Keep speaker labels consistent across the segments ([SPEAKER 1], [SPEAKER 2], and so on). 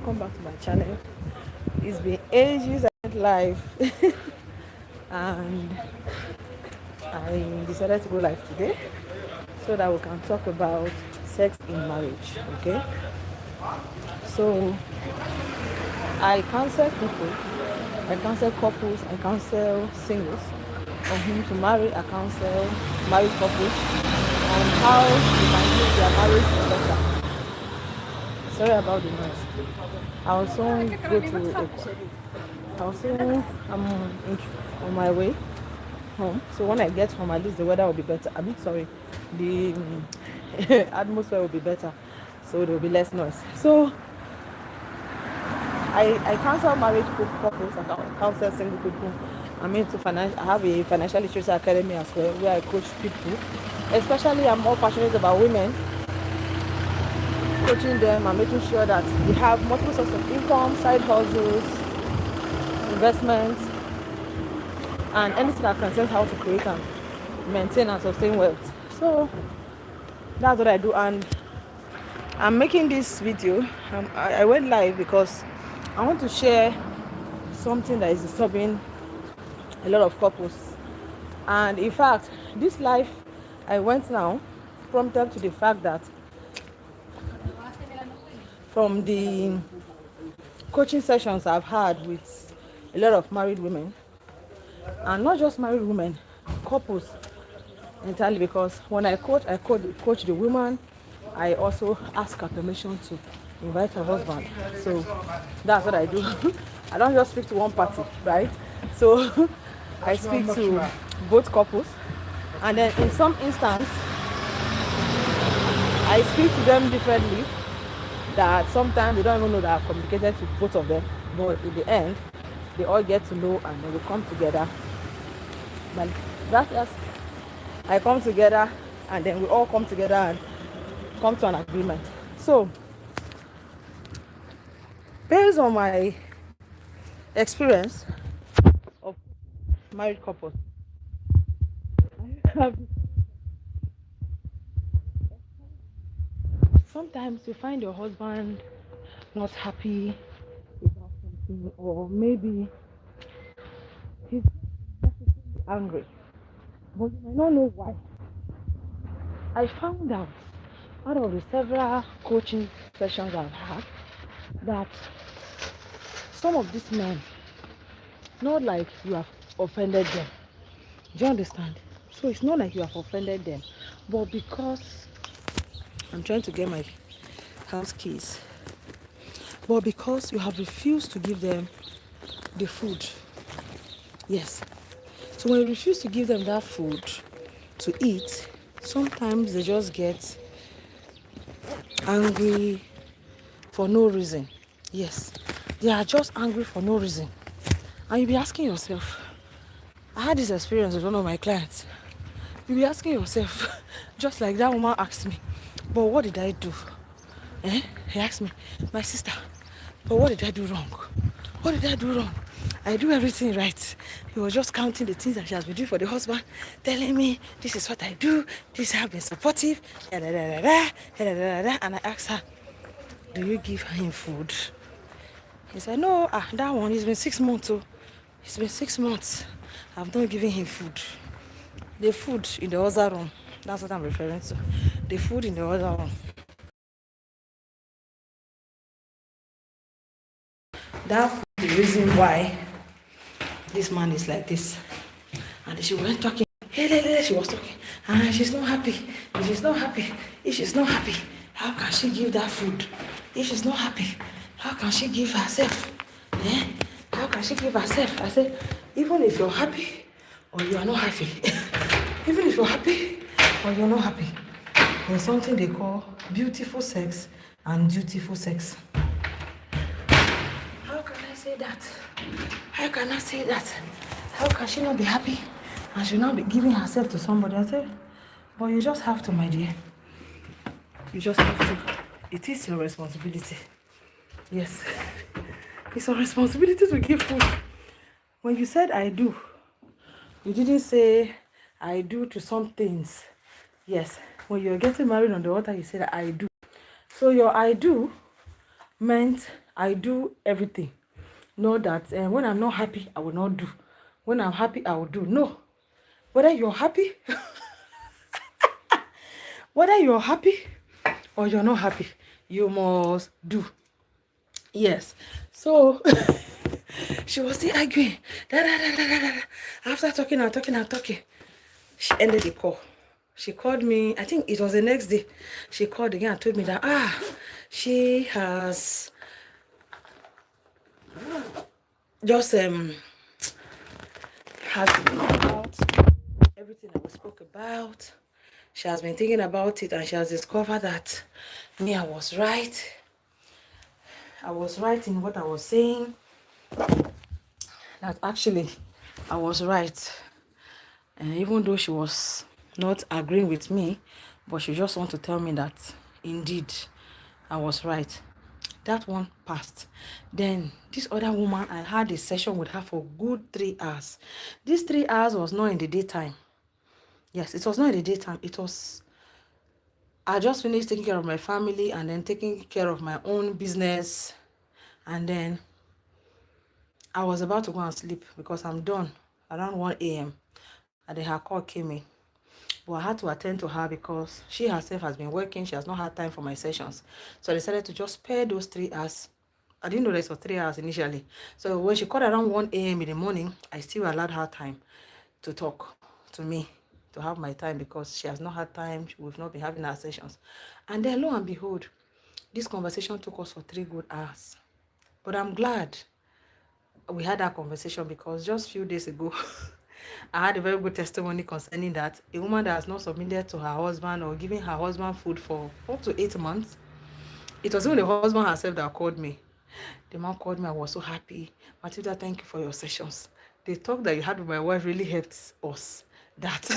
[SPEAKER 1] welcome back to my channel. It's been ages and live and I decided to go live today so that we can talk about sex in marriage. Okay, so I counsel people, I counsel couples, I counsel singles on whom to marry. I counsel married couples on how they can make their marriage better. Sorry about the noise. I will soon go to I will soon on my way home. So when I get home, at least the weather will be better. I mean, sorry, the atmosphere will be better, so there will be less noise. So I counsel married couples, I counsel single people. I'm into finance. I have a financial literacy academy as well, where I coach people. Especially, I'm more passionate about women, coaching them and making sure that they have multiple sources of income, side hustles, investments, and anything that concerns how to create and maintain and sustain wealth. So that's what I do, and I'm making this video. I went live because I want to share something that is disturbing a lot of couples. And in fact, this live I went now prompted to the fact that from the coaching sessions I've had with a lot of married women, and not just married women, couples entirely, because when I coach the woman, I also ask her permission to invite her husband. So that's what I do. I don't just speak to one party, right? So I speak to both couples, and then in some instance I speak to them differently, that sometimes they don't even know that I've communicated to both of them, but in the end they all get to know and then we come together. But that's I come together and then we all come together and come to an agreement. So based on my experience of married couples, sometimes you find your husband not happy about something, or maybe he's angry, but you might not know why. I found out of the several coaching sessions I've had, that some of these men, not like you have offended them. Do you understand? So it's not like you have offended them, but because I'm trying to get my house keys, but because you have refused to give them the food. Yes. So when you refuse to give them that food to eat, sometimes they just get angry for no reason. Yes. They are just angry for no reason. And you'll be asking yourself, I had this experience with one of my clients. You'll be asking yourself, just like that woman asked me, but what did I do? He asked me, my sister, but what did I do wrong? What did I do wrong? I do everything right. He was just counting the things that she has been doing for the husband, telling me, this is what I do, this has been supportive, and I asked her, do you give him food? He said, no, that one, it's been 6 months. Oh. It's been 6 months. I've not given him food. The food in the other room. That's what I'm referring to. The food in the other room. That's the reason why this man is like this. And she went talking. Hey, she was talking. And she's not happy. If she's not happy, if she's not happy, how can she give that food? If she's not happy, how can she give herself? How can she give herself? I said, even if you're happy or you are not happy, even if you're happy or you're not happy, there's something they call beautiful sex and dutiful sex. How can I say that? How can I say that? How can she not be happy and she not be giving herself to somebody? I said, but you just have to, my dear. You just have to. It is your responsibility. Yes. It's your responsibility to give food. When you said I do, you didn't say I do to some things. Yes. When you're getting married on the altar, you said I do. So your I do meant I do everything. Know that when I'm not happy, I will not do. When I'm happy, I will do. No. Whether you're happy, whether you're happy or you're not happy, you must do. Yes. So she was still arguing. Da, da, da, da, da, da. After talking and talking and talking, she ended the call. She called me, I think it was the next day. She called again and told me that she just has been about everything that we spoke about. She has been thinking about it and she has discovered that me, I was right. I was right in what I was saying. That actually I was right. And even though she was not agreeing with me, but she just want to tell me that indeed I was right. That one passed. Then this other woman, I had a session with her for good 3 hours. This 3 hours was not in the daytime. Yes, it was not in the daytime. It was, I just finished taking care of my family and then taking care of my own business. And then I was about to go and sleep because I'm done around 1 a.m. And then her call came in. But I had to attend to her because she herself has been working. She has not had time for my sessions. So I decided to just spare those 3 hours. I didn't know this was 3 hours initially. So when she called around 1 a.m. in the morning, I still allowed her time to talk to me, to have my time because she has not had time. We've not been having our sessions. And then lo and behold, this conversation took us for 3 good hours. But I'm glad we had that conversation because just a few days ago, I had a very good testimony concerning that. A woman that has not submitted to her husband or giving her husband food for up to 8 months. It was even the husband herself that called me. The man called me. I was so happy. Matilda, thank you for your sessions. The talk that you had with my wife really helped us. That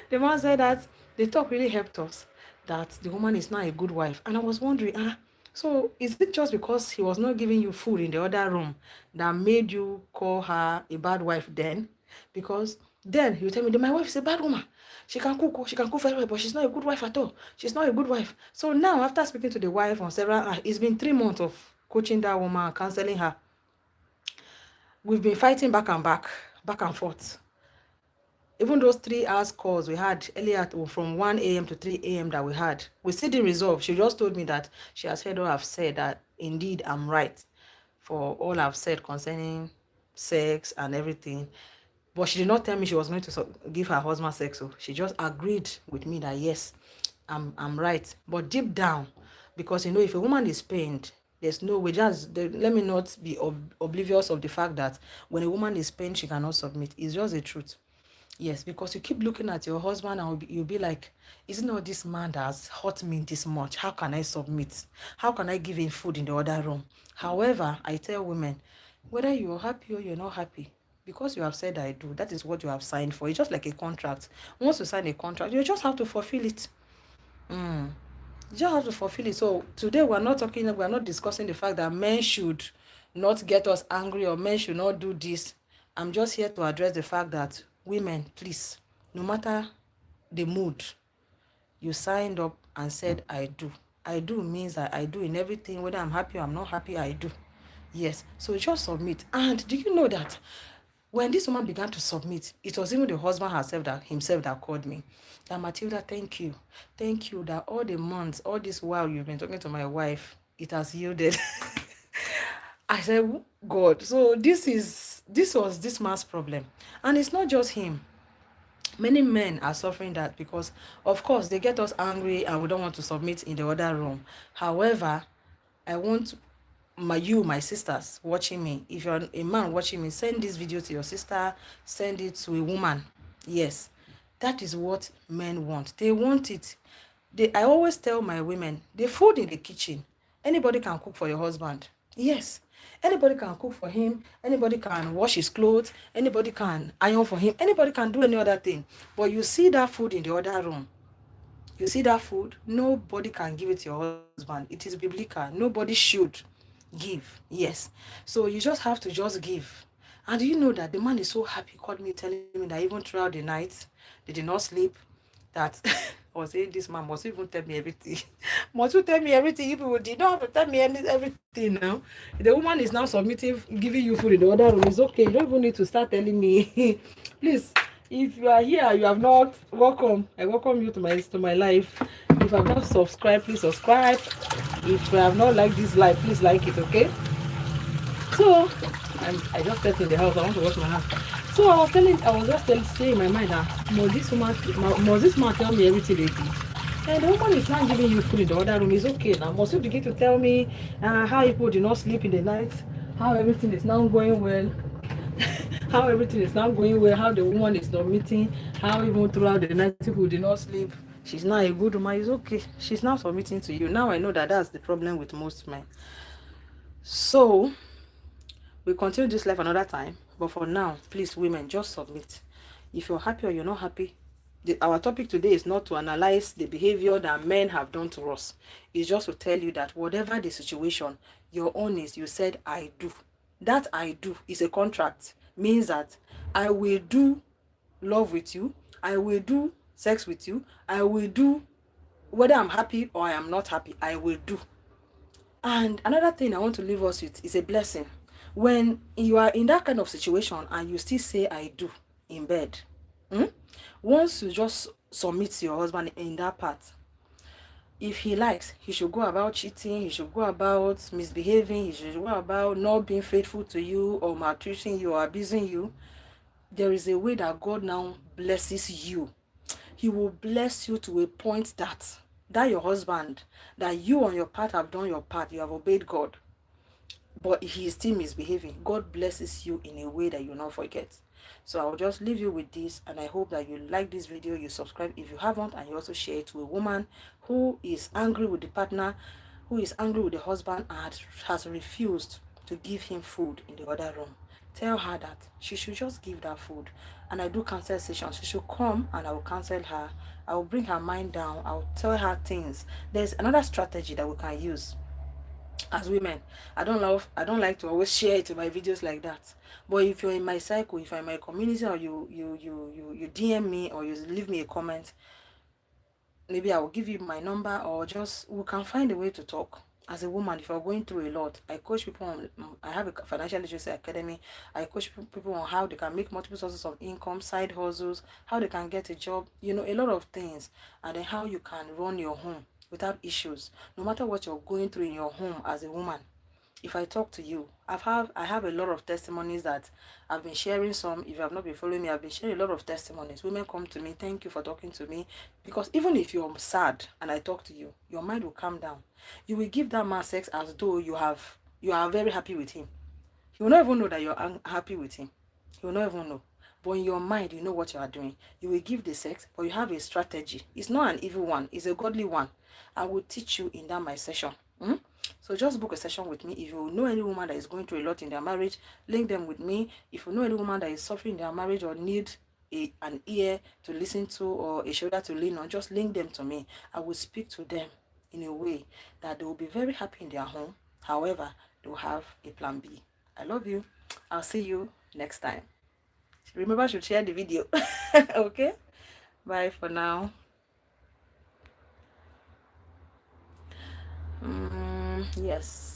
[SPEAKER 1] the man said that the talk really helped us. That the woman is not a good wife. And I was wondering, so is it just because he was not giving you food in the other room that made you call her a bad wife then? Because then you tell me that my wife is a bad woman. She can cook, she can cook very well, but she's not a good wife at all. She's not a good wife. So now, after speaking to the wife on several, it's been 3 months of coaching that woman, counseling her. We've been fighting back and forth. Even those 3 hours calls we had earlier from 1 a.m. to 3 a.m. that we had, we still didn't resolve. She just told me that she has heard all I've said, that indeed I'm right for all I've said concerning sex and everything. But she did not tell me she was going to give her husband sex. So she just agreed with me that yes, I'm right. But deep down, because if a woman is pained, there's no way. Let me not be oblivious of the fact that when a woman is pained, she cannot submit. It's just the truth. Yes, because you keep looking at your husband and you'll be like, isn't all this man that has hurt me this much? How can I submit? How can I give him food in the other room? However, I tell women, whether you're happy or you're not happy, because you have said I do, that is what you have signed for. It's just like a contract. Once you sign a contract, you just have to fulfill it. You just have to fulfill it. So today we're not discussing the fact that men should not get us angry or men should not do this. I'm just here to address the fact that women, please, no matter the mood, you signed up and said I do. I do means that I do in everything, whether I'm happy or I'm not happy, I do. Yes, so just submit. And do you know that when this woman began to submit, it was even the husband himself that called me. That Matilda, thank you. Thank you that all the months, all this while you've been talking to my wife, it has yielded. I said, God, so this was this man's problem. And it's not just him. Many men are suffering that because, of course, they get us angry and we don't want to submit in the other room. However, I want my sisters watching me, if you're a man watching me, send this video to your sister, send it to a woman. Yes, that is what men want. They want it. I always tell my women, the food in the kitchen, anybody can cook for your husband. Yes, anybody can cook for him, anybody can wash his clothes, anybody can iron for him, anybody can do any other thing. But you see that food in the other room, you see that food, nobody can give it to your husband. It is biblical. Nobody should give. Yes. So you just have to just give. And do you know that the man is so happy, called me, telling me that even throughout the night, they did not sleep, that I was saying, this man must even tell me everything. Must you tell me everything? You people did not have to tell me everything now. The woman is now submitting, giving you food in the other room. It's okay. You don't even need to start telling me. Please, if you are here, you have not, welcome. I welcome you to my life. If you have not subscribed, please subscribe. If you have not liked this live, please like it, okay? So, I just stepped in the house. I want to wash my hands. So I was just saying in my mind that must this man tell me everything they did? And the woman is not giving you food in the other room. It's okay now. Must you begin to tell me how people did not sleep in the night? How everything is now going well? How everything is now going well? How the woman is not meeting? How even throughout the night people did not sleep? She's not a good woman. It's okay. She's now submitting to you. Now I know that that's the problem with most men. So we'll continue this life another time. But for now, please, women, just submit. If you're happy or you're not happy, our topic today is not to analyze the behavior that men have done to us. It's just to tell you that whatever the situation, your own is, you said, I do. That I do is a contract. Means that I will do love with you. I will do sex with you. I will do, whether I'm happy or I am not happy, I will do. And another thing I want to leave us with is a blessing. When you are in that kind of situation and you still say I do in bed, once you just submit to your husband in that part, if he likes, he should go about cheating, he should go about misbehaving, he should go about not being faithful to you or maltreating you or abusing you, there is a way that God now blesses you. He will bless you to a point that your husband, that you on your part have done your part, you have obeyed God, but he is still misbehaving. God blesses you in a way that you'll not forget. So I will just leave you with this, and I hope that you like this video, you subscribe if you haven't, and you also share it to a woman who is angry with the partner, who is angry with the husband, and has refused to give him food in the other room. Tell her that she should just give that food. And I do counsel sessions. She should come and I will counsel her. I will bring her mind down. I will tell her things. There's another strategy that we can use as women. I don't like to always share it in my videos like that. But if you're in my cycle, if you're in my community, or you DM me or you leave me a comment, maybe I will give you my number, or just we can find a way to talk. As a woman, if you're going through a lot, I coach people on, I have a financial literacy academy. I coach people on how they can make multiple sources of income, side hustles, how they can get a job, a lot of things, and then how you can run your home without issues, no matter what you're going through in your home as a woman. If I talk to you, I have a lot of testimonies that I've been sharing. Some, if you have not been following me, I've been sharing a lot of testimonies. Women come to me, thank you for talking to me, because even if you're sad and I talk to you, your mind will calm down. You will give that man sex as though you are very happy with him. He will not even know that you're happy with him. He will not even know. But in your mind, you know what you are doing. You will give the sex, but you have a strategy. It's not an evil one. It's a godly one. I will teach you in that my session. So just book a session with me. If you know any woman that is going through a lot in their marriage, link them with me. If you know any woman that is suffering in their marriage or need an ear to listen to or a shoulder to lean on, just link them to me. I will speak to them in a way that they will be very happy in their home. However, they will have a plan B. I love you. I'll see you next time. Remember to share the video. Okay? Bye for now. Yes.